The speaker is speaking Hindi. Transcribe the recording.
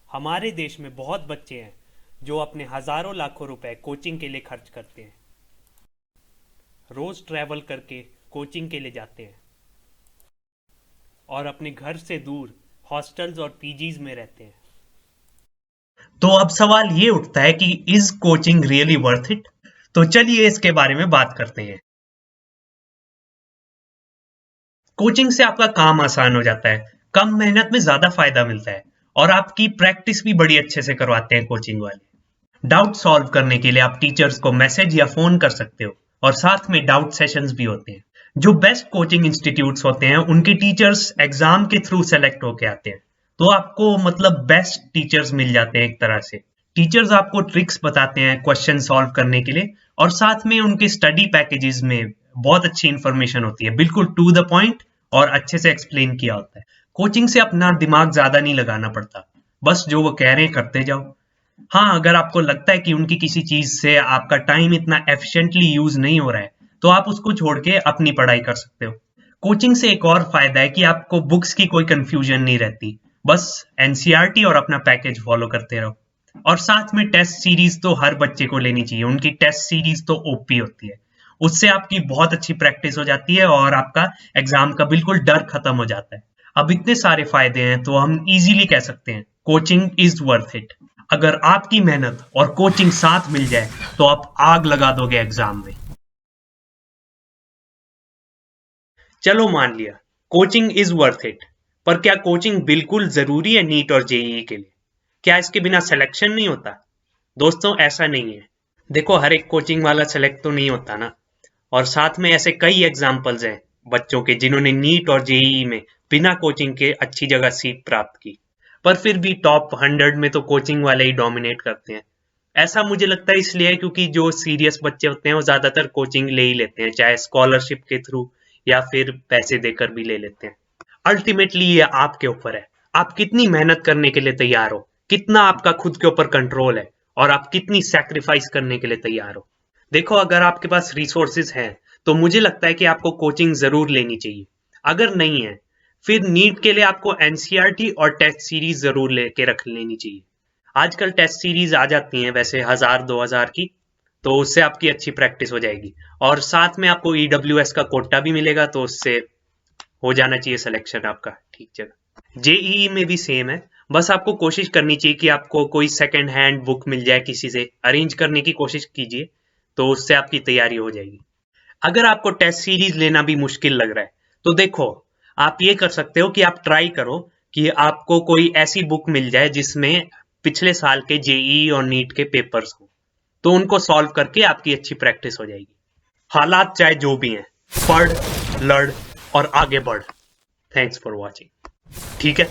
हमारे देश में बहुत बच्चे हैं जो अपने हजारों लाखों रुपए कोचिंग के लिए खर्च करते हैं। रोज ट्रैवल करके कोचिंग के लिए जाते हैं और अपने घर से दूर हॉस्टल्स और पीजीज में रहते हैं। तो अब सवाल ये उठता है कि is coaching really worth it? तो चलिए इसके बारे में बात करते हैं। कोचिंग से आपका काम आसान हो जाता है, कम मेहनत में ज्यादा फायदा मिलता है और आपकी प्रैक्टिस भी बड़ी अच्छे से करवाते हैं कोचिंग वाले। डाउट सॉल्व करने के लिए आप टीचर्स को मैसेज या फोन कर सकते हो और साथ में डाउट सेशंस भी होते हैं। जो बेस्ट कोचिंग इंस्टीट्यूट्स होते हैं उनके टीचर्स एग्जाम के थ्रू सेलेक्ट होके आते हैं, तो आपको मतलब बेस्ट टीचर्स मिल जाते हैं एक तरह से। टीचर्स आपको ट्रिक्स बताते हैं क्वेश्चन सॉल्व करने के लिए और साथ में उनके स्टडी पैकेजेस में बहुत अच्छी इंफॉर्मेशन होती है, बिल्कुल टू द पॉइंट और अच्छे से एक्सप्लेन किया होता है। कोचिंग से अपना दिमाग ज्यादा नहीं लगाना पड़ता, बस जो वो कह रहे हैं करते जाओ। हाँ, अगर आपको लगता है कि उनकी किसी चीज से आपका टाइम इतना एफिशिएंटली यूज नहीं हो रहा है तो आप उसको छोड़ के अपनी पढ़ाई कर सकते हो। कोचिंग से एक और फायदा है कि आपको बुक्स की कोई कंफ्यूजन नहीं रहती, बस एनसीईआरटी और अपना पैकेज फॉलो करते रहो। और साथ में टेस्ट सीरीज तो हर बच्चे को लेनी चाहिए, उनकी टेस्ट सीरीज तो ओपी होती है। उससे आपकी बहुत अच्छी प्रैक्टिस हो जाती है और आपका एग्जाम का बिल्कुल डर खत्म हो जाता है। अब इतने सारे फायदे हैं तो हम इजीली कह सकते हैं कोचिंग इज वर्थ इट। अगर आपकी मेहनत और कोचिंग साथ मिल जाए तो आप आग लगा दोगे एग्जाम में। चलो मान लिया कोचिंग इज वर्थ इट, पर क्या कोचिंग बिल्कुल जरूरी है नीट और जेईई के लिए? क्या इसके बिना सिलेक्शन नहीं होता? दोस्तों ऐसा नहीं है। देखो, हर एक कोचिंग वाला सेलेक्ट तो नहीं होता ना, और साथ में ऐसे कई एग्जाम्पल्स हैं बच्चों के जिन्होंने नीट और जेईई में बिना कोचिंग के अच्छी जगह सीट प्राप्त की, पर फिर भी टॉप 100 में तो कोचिंग वाले ही डोमिनेट करते हैं। ऐसा मुझे लगता है इसलिए है क्योंकि जो सीरियस बच्चे होते हैं वो ज्यादातर कोचिंग ले ही लेते हैं, चाहे स्कॉलरशिप के थ्रू या फिर पैसे देकर भी ले लेते हैं। अल्टीमेटली ये आपके ऊपर है, आप कितनी मेहनत करने के लिए तैयार हो, कितना आपका खुद के ऊपर कंट्रोल है और आप कितनी सैक्रिफाइस करने के लिए तैयार हो। देखो, अगर आपके पास रिसोर्सेज हैं तो मुझे लगता है कि आपको कोचिंग जरूर लेनी चाहिए। अगर नहीं है फिर नीट के लिए आपको एनसीईआरटी और टेस्ट सीरीज जरूर लेके रख लेनी चाहिए। आजकल टेस्ट सीरीज आ जाती हैं वैसे 1000-2000 की, तो उससे आपकी अच्छी प्रैक्टिस हो जाएगी और साथ में आपको ईडब्ल्यूएस का कोटा भी मिलेगा, तो उससे हो जाना चाहिए सिलेक्शन आपका ठीक जगह। जेईई में भी सेम है, बस आपको कोशिश करनी चाहिए कि आपको कोई सेकंड हैंड बुक मिल जाए, किसी से अरेंज करने की कोशिश कीजिए, तो उससे आपकी तैयारी हो जाएगी। अगर आपको टेस्ट सीरीज लेना भी मुश्किल लग रहा है तो देखो, आप ये कर सकते हो कि आप ट्राई करो कि आपको कोई ऐसी बुक मिल जाए जिसमें पिछले साल के जेईई और नीट के पेपर्स हो, तो उनको सॉल्व करके आपकी अच्छी प्रैक्टिस हो जाएगी। हालात चाहे जो भी हैं, पढ़, लड़ और आगे बढ़। Thanks for watching. ठीक है।